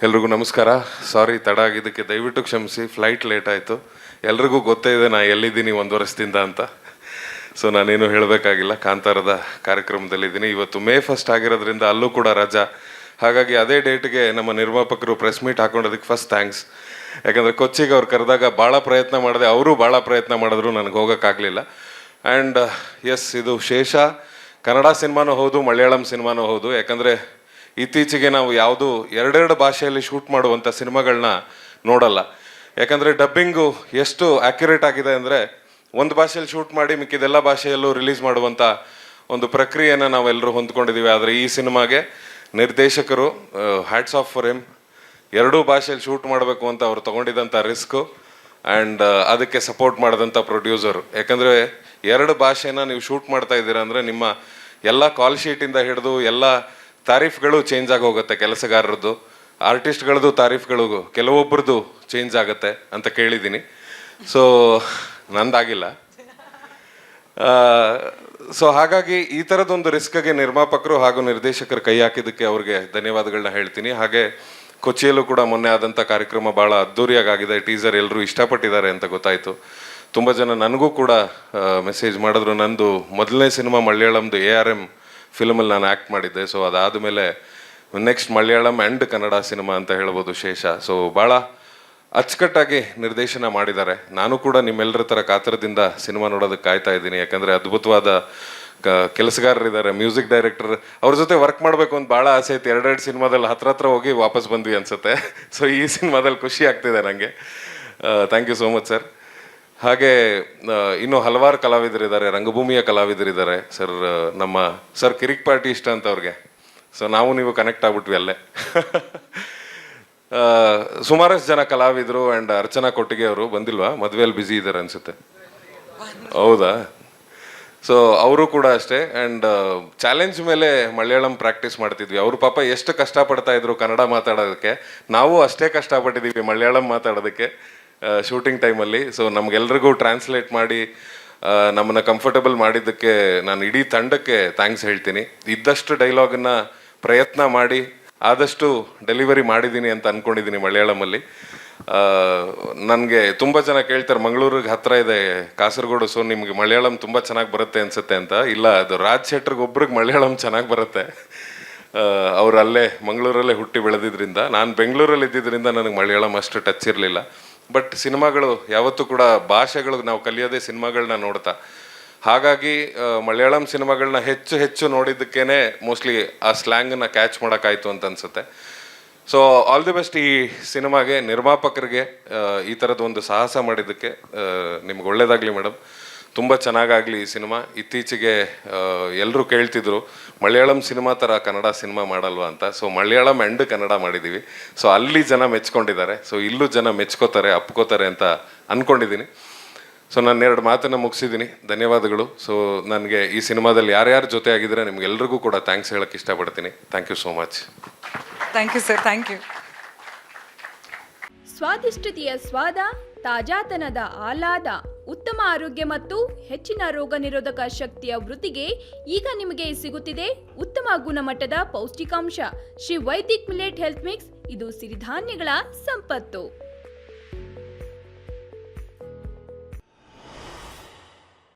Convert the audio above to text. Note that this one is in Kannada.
ಎಲ್ರಿಗೂ ನಮಸ್ಕಾರ. ಸಾರಿ ತಡ ಆಗಿದ್ದಕ್ಕೆ ದಯವಿಟ್ಟು ಕ್ಷಮಿಸಿ. ಫ್ಲೈಟ್ ಲೇಟ್ ಆಯಿತು. ಎಲ್ರಿಗೂ ಗೊತ್ತೇ ಇದೆ ನಾ ಎಲ್ಲಿದ್ದೀನಿ 1 ವರ್ಷದಿಂದ ಅಂತ. ಸೊ ನಾನೇನು ಹೇಳಬೇಕಾಗಿಲ್ಲ. ಕಾಂತಾರದ ಕಾರ್ಯಕ್ರಮದಲ್ಲಿದ್ದೀನಿ. ಇವತ್ತು ಮೇ 1 ಆಗಿರೋದ್ರಿಂದ ಅಲ್ಲೂ ಕೂಡ ರಜಾ. ಹಾಗಾಗಿ ಅದೇ ಡೇಟ್ಗೆ ನಮ್ಮ ನಿರ್ಮಾಪಕರು ಪ್ರೆಸ್ ಮೀಟ್ ಹಾಕೊಂಡೋದಕ್ಕೆ ಫಸ್ಟ್ ಥ್ಯಾಂಕ್ಸ್. ಯಾಕಂದರೆ ಕೊಚ್ಚಿಗೆ ಅವ್ರು ಕರೆದಾಗ ಭಾಳ ಪ್ರಯತ್ನ ಮಾಡಿದೆ, ಅವರು ಭಾಳ ಪ್ರಯತ್ನ ಮಾಡಿದ್ರು, ನನಗೆ ಹೋಗೋಕ್ಕಾಗಲಿಲ್ಲ. ಆ್ಯಂಡ್ ಎಸ್, ಇದು ಶೇಷ ಕನ್ನಡ ಸಿನಿಮಾನೂ ಹೌದು, ಮಲಯಾಳಂ ಸಿನಿಮಾನೂ ಹೌದು. ಯಾಕಂದರೆ ಇತ್ತೀಚೆಗೆ ನಾವು ಯಾವುದು 2 ಭಾಷೆಯಲ್ಲಿ ಶೂಟ್ ಮಾಡುವಂಥ ಸಿನಿಮಾಗಳನ್ನ ನೋಡಲ್ಲ. ಯಾಕಂದರೆ ಡಬ್ಬಿಂಗು ಎಷ್ಟು ಆ್ಯಕ್ಯುರೇಟ್ ಆಗಿದೆ ಅಂದರೆ ಒಂದು ಭಾಷೆಯಲ್ಲಿ ಶೂಟ್ ಮಾಡಿ ಮಿಕ್ಕಿದೆಲ್ಲ ಭಾಷೆಯಲ್ಲೂ ರಿಲೀಸ್ ಮಾಡುವಂಥ ಒಂದು ಪ್ರಕ್ರಿಯೆನ ನಾವೆಲ್ಲರೂ ಹೊಂದ್ಕೊಂಡಿದ್ದೀವಿ. ಆದರೆ ಈ ಸಿನಿಮಾಗೆ ನಿರ್ದೇಶಕರು ಹ್ಯಾಟ್ಸ್ ಆಫ್ ಫಾರ್ ಹಿಮ್. 2 ಭಾಷೆಯಲ್ಲಿ ಶೂಟ್ ಮಾಡಬೇಕು ಅಂತ ಅವ್ರು ತೊಗೊಂಡಿದ್ದಂಥ ರಿಸ್ಕು ಆ್ಯಂಡ್ ಅದಕ್ಕೆ ಸಪೋರ್ಟ್ ಮಾಡಿದಂಥ ಪ್ರೊಡ್ಯೂಸರು. ಯಾಕಂದರೆ 2 ಭಾಷೆನ ನೀವು ಶೂಟ್ ಮಾಡ್ತಾ ಇದ್ದೀರಾ ಅಂದರೆ ನಿಮ್ಮ ಎಲ್ಲ ಕಾಲ್ ಶೀಟಿಂದ ಹಿಡಿದು ಎಲ್ಲ ತಾರೀಫ್ಗಳು ಚೇಂಜ್ ಆಗಿ ಹೋಗುತ್ತೆ. ಕೆಲಸಗಾರರದ್ದು, ಆರ್ಟಿಸ್ಟ್ಗಳದ್ದು ತಾರೀಫ್ಗಳು ಕೆಲವೊಬ್ಬರದ್ದು ಚೇಂಜ್ ಆಗುತ್ತೆ ಅಂತ ಕೇಳಿದ್ದೀನಿ. ಸೊ ನಂದಾಗಿಲ್ಲ. ಸೊ ಹಾಗಾಗಿ ಈ ಥರದೊಂದು ರಿಸ್ಕ್ಗೆ ನಿರ್ಮಾಪಕರು ಹಾಗೂ ನಿರ್ದೇಶಕರು ಕೈ ಹಾಕಿದ್ದಕ್ಕೆ ಅವ್ರಿಗೆ ಧನ್ಯವಾದಗಳನ್ನ ಹೇಳ್ತೀನಿ. ಹಾಗೆ ಕೊಚ್ಚಿಯಲ್ಲೂ ಕೂಡ ಮೊನ್ನೆ ಆದಂಥ ಕಾರ್ಯಕ್ರಮ ಭಾಳ ಅದ್ಧೂರಿಯಾಗಿದೆ. ಟೀಸರ್ ಎಲ್ಲರೂ ಇಷ್ಟಪಟ್ಟಿದ್ದಾರೆ ಅಂತ ಗೊತ್ತಾಯಿತು. ತುಂಬ ಜನ ನನಗೂ ಕೂಡ ಮೆಸೇಜ್ ಮಾಡಿದ್ರು. ನಂದು ಮೊದಲನೇ ಸಿನಿಮಾ ಮಲಯಾಳಂದು ARM ಫಿಲ್ಮಲ್ಲಿ ನಾನು ಆ್ಯಕ್ಟ್ ಮಾಡಿದ್ದೆ. ಸೊ ಅದಾದಮೇಲೆ next Malayalam and Kannada cinema ಅಂತ ಹೇಳ್ಬೋದು ಶೇಷ. ಸೊ ಭಾಳ ಅಚ್ಚುಕಟ್ಟಾಗಿ ನಿರ್ದೇಶನ ಮಾಡಿದ್ದಾರೆ. ನಾನು ಕೂಡ ನಿಮ್ಮೆಲ್ಲರ ಥರ ಕಾತರದಿಂದ ಸಿನಿಮಾ ನೋಡೋದಕ್ಕೆ ಕಾಯ್ತಾ ಇದ್ದೀನಿ. ಯಾಕಂದರೆ ಅದ್ಭುತವಾದ ಕೆಲಸಗಾರರಿದ್ದಾರೆ. ಮ್ಯೂಸಿಕ್ ಡೈರೆಕ್ಟರ್ ಅವ್ರ ಜೊತೆ ವರ್ಕ್ ಮಾಡಬೇಕು ಅಂತ ಭಾಳ ಆಸೆ ಇತ್ತು. 2 ಸಿನಿಮಾದಲ್ಲಿ ಹತ್ರ ಹೋಗಿ ವಾಪಸ್ ಬಂದ್ವಿ ಅನಿಸುತ್ತೆ. ಸೊ ಈ ಸಿನಿಮಾದಲ್ಲಿ ಖುಷಿ ಆಗ್ತಿದೆ ನನಗೆ. Thank you so much sir. ಹಾಗೆ ಇನ್ನೂ ಹಲವಾರು ಕಲಾವಿದರಿದ್ದಾರೆ, ರಂಗಭೂಮಿಯ ಕಲಾವಿದರಿದ್ದಾರೆ ಸರ್. ನಮ್ಮ ಸರ್ ಕಿರಿಕ್ ಪಾರ್ಟಿ ಇಷ್ಟ ಅಂತ ಅವ್ರಿಗೆ. ಸೊ ನಾವು ನೀವು ಕನೆಕ್ಟ್ ಆಗ್ಬಿಟ್ವಿ ಅಲ್ಲೇ. ಸುಮಾರಷ್ಟು ಜನ ಕಲಾವಿದರು ಆ್ಯಂಡ್ ಅರ್ಚನಾ ಕೊಟ್ಟಿಗೆ ಅವರು ಬಂದಿಲ್ವಾ? ಮದುವೆಯಲ್ಲಿ ಬ್ಯುಸಿ ಇದ್ದಾರೆ ಅನಿಸುತ್ತೆ. ಹೌದಾ? ಸೊ ಅವರು ಕೂಡ ಅಷ್ಟೇ. ಆ್ಯಂಡ್ ಚಾಲೆಂಜ್ ಮೇಲೆ ಮಲಯಾಳಂ ಪ್ರಾಕ್ಟೀಸ್ ಮಾಡ್ತಿದ್ವಿ. ಅವರು ಪಾಪ ಎಷ್ಟು ಕಷ್ಟಪಡ್ತಾ ಇದ್ರು ಕನ್ನಡ ಮಾತಾಡೋದಕ್ಕೆ, ನಾವು ಅಷ್ಟೇ ಕಷ್ಟಪಟ್ಟಿದ್ದೀವಿ ಮಲಯಾಳಂ ಮಾತಾಡೋದಕ್ಕೆ ಶೂಟಿಂಗ್ ಟೈಮಲ್ಲಿ. ಸೊ ನಮಗೆಲ್ರಿಗೂ ಟ್ರಾನ್ಸ್ಲೇಟ್ ಮಾಡಿ ನಮ್ಮನ್ನು ಕಂಫರ್ಟಬಲ್ ಮಾಡಿದ್ದಕ್ಕೆ ನಾನು ಇಡೀ ತಂಡಕ್ಕೆ ಥ್ಯಾಂಕ್ಸ್ ಹೇಳ್ತೀನಿ. ಇದ್ದಷ್ಟು ಡೈಲಾಗನ್ನು ಪ್ರಯತ್ನ ಮಾಡಿ ಆದಷ್ಟು ಡೆಲಿವರಿ ಮಾಡಿದ್ದೀನಿ ಅಂತ ಅಂದ್ಕೊಂಡಿದ್ದೀನಿ ಮಲಯಾಳಮಲ್ಲಿ. ನನಗೆ ತುಂಬ ಜನ ಕೇಳ್ತಾರೆ, ಮಂಗಳೂರಿಗೆ ಹತ್ತಿರ ಇದೆ ಕಾಸರಗೋಡು, ಸೊ ನಿಮಗೆ ಮಲಯಾಳಂ ತುಂಬ ಚೆನ್ನಾಗಿ ಬರುತ್ತೆ ಅನಿಸುತ್ತೆ ಅಂತ. ಇಲ್ಲ, ಅದು ರಾಜ್ ಶೆಟ್ರಿಗೆ ಒಬ್ರಿಗೆ ಮಲಯಾಳಂ ಚೆನ್ನಾಗಿ ಬರುತ್ತೆ. ಅವ್ರು ಅಲ್ಲೇ ಮಂಗಳೂರಲ್ಲೇ ಹುಟ್ಟಿ ಬೆಳೆದಿದ್ರಿಂದ. ನಾನು ಬೆಂಗಳೂರಲ್ಲಿ ಇದ್ದಿದ್ದರಿಂದ ನನಗೆ ಮಲಯಾಳಂ ಅಷ್ಟು ಟಚ್ ಇರಲಿಲ್ಲ. ಬಟ್ ಸಿನಿಮಾಗಳು ಯಾವತ್ತೂ ಕೂಡ ಭಾಷೆಗಳು ನಾವು ಕಲಿಯೋದೇ ಸಿನಿಮಾಗಳನ್ನ ನೋಡ್ತಾ. ಹಾಗಾಗಿ ಮಲಯಾಳಂ ಸಿನಿಮಾಗಳನ್ನ ಹೆಚ್ಚು ನೋಡಿದ್ದಕ್ಕೇ ಮೋಸ್ಟ್ಲಿ ಆ ಸ್ಲ್ಯಾಂಗನ್ನು ಕ್ಯಾಚ್ ಮಾಡೋಕ್ಕಾಯ್ತು ಅಂತ ಅನಿಸುತ್ತೆ. ಸೊ ಆಲ್ ದಿ ಬೆಸ್ಟ್ ಈ ಸಿನಿಮಾಗೆ, ನಿರ್ಮಾಪಕರಿಗೆ ಈ ಥರದ್ದು ಒಂದು ಸಾಹಸ ಮಾಡಿದ್ದಕ್ಕೆ. ನಿಮ್ಗೆ ಒಳ್ಳೇದಾಗಲಿ ಮೇಡಮ್, ತುಂಬ ಚೆನ್ನಾಗಾಗಲಿ ಈ ಸಿನಿಮಾ. ಇತ್ತೀಚೆಗೆ ಎಲ್ಲರೂ ಕೇಳ್ತಿದ್ರು ಮಲಯಾಳಂ ಸಿನಿಮಾ ಥರ ಕನ್ನಡ ಸಿನಿಮಾ ಮಾಡಲ್ವಾ ಅಂತ. ಸೊ ಮಲಯಾಳಂ ಆ್ಯಂಡ್ ಕನ್ನಡ ಮಾಡಿದ್ದೀವಿ. ಸೊ ಅಲ್ಲಿ ಜನ ಮೆಚ್ಕೊಂಡಿದ್ದಾರೆ. ಸೊ ಇಲ್ಲೂ ಜನ ಮೆಚ್ಕೋತಾರೆ, ಅಪ್ಕೋತಾರೆ ಅಂತ ಅಂದ್ಕೊಂಡಿದ್ದೀನಿ. ಸೊ ನಾನು 2 ಮಾತನ್ನು ಮುಗಿಸಿದ್ದೀನಿ. ಧನ್ಯವಾದಗಳು. ಸೊ ನನಗೆ ಈ ಸಿನಿಮಾದಲ್ಲಿ ಯಾರ್ಯಾರ ಜೊತೆ ಆಗಿದ್ರೆ ನಿಮ್ಗೆಲ್ರಿಗೂ ಕೂಡ ಥ್ಯಾಂಕ್ಸ್ ಹೇಳೋಕ್ಕೆ ಇಷ್ಟಪಡ್ತೀನಿ. Thank you so much. Thank you sir. Thank you. ಸ್ವಾದಿಷ್ಟತೆಯ ಸ್ವಾದ, ತಾಜಾತನದ ಆಹ್ಲಾದ, ಉತ್ತಮ ಆರೋಗ್ಯ ಮತ್ತು ಹೆಚ್ಚಿನ ರೋಗ ನಿರೋಧಕ ಶಕ್ತಿಯ ವೃದ್ಧಿಗೆ ಈಗ ನಿಮಗೆ ಸಿಗುತ್ತಿದೆ ಉತ್ತಮ ಗುಣಮಟ್ಟದ ಪೌಷ್ಟಿಕಾಂಶ Shri Vaidik millet health mix. ಇದು ಸಿರಿಧಾನ್ಯಗಳ ಸಂಪತ್ತು.